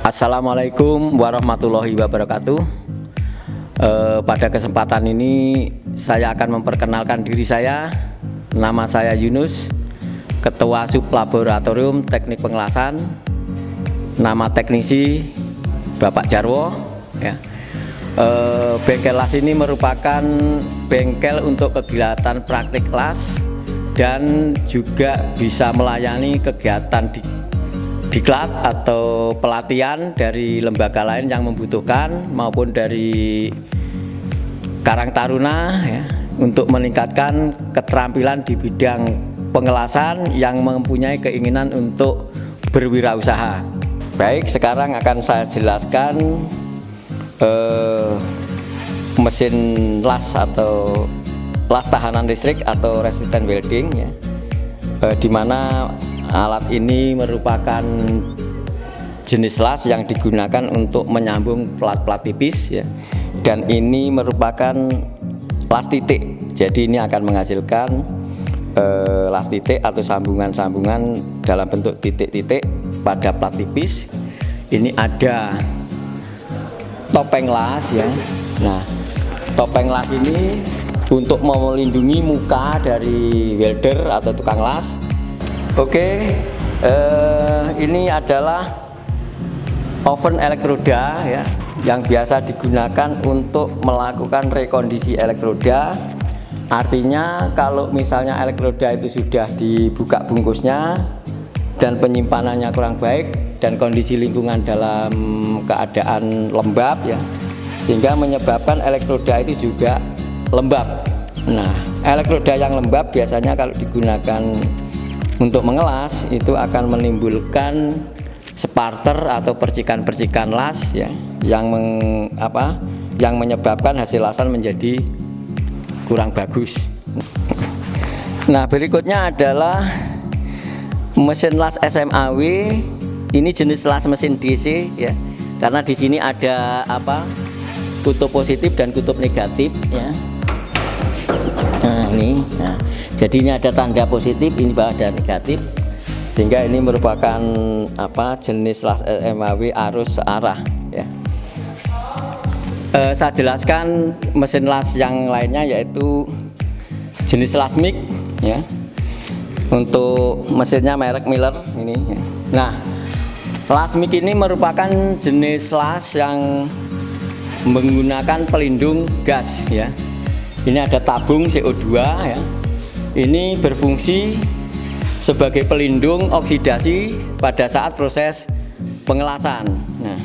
Assalamualaikum warahmatullahi wabarakatuh. Pada kesempatan ini saya akan memperkenalkan diri saya. Nama saya Yunus, Ketua Sublaboratorium Teknik Pengelasan. Nama teknisi Bapak Jarwo. Ya. Bengkel las ini merupakan bengkel untuk kegiatan praktik las dan juga bisa melayani kegiatan diklat atau pelatihan dari lembaga lain yang membutuhkan maupun dari Karang Taruna ya, untuk meningkatkan keterampilan di bidang pengelasan yang mempunyai keinginan untuk berwirausaha. Baik, sekarang akan saya jelaskan mesin las atau las tahanan listrik atau resistant welding ya, di mana alat ini merupakan jenis las yang digunakan untuk menyambung plat-plat tipis ya. Dan ini merupakan las titik. Jadi ini akan menghasilkan las titik atau sambungan-sambungan dalam bentuk titik-titik pada plat tipis. Ini ada topeng las ya. Nah, topeng las ini untuk melindungi muka dari welder atau tukang las. Oke, ini adalah oven elektroda ya, yang biasa digunakan untuk melakukan rekondisi elektroda. Artinya kalau misalnya elektroda itu sudah dibuka bungkusnya dan penyimpanannya kurang baik dan kondisi lingkungan dalam keadaan lembab ya, sehingga menyebabkan elektroda itu juga lembab. Nah, elektroda yang lembab biasanya kalau digunakan untuk mengelas itu akan menimbulkan sparter atau percikan-percikan las ya, yang menyebabkan hasil lasan menjadi kurang bagus. Nah, berikutnya adalah mesin las SMAW. Ini jenis las mesin DC ya, karena di sini ada kutub positif dan kutub negatif ya. Nah, ini jadi ini ada tanda positif, ini ada negatif, sehingga ini merupakan jenis las SMAW arus searah ya. Saya jelaskan mesin las yang lainnya, yaitu jenis las MIG ya. Untuk mesinnya merek Miller ini ya. Nah, las MIG ini merupakan jenis las yang menggunakan pelindung gas ya. Ini ada tabung CO2 ya. Ini berfungsi sebagai pelindung oksidasi pada saat proses pengelasan. Nah,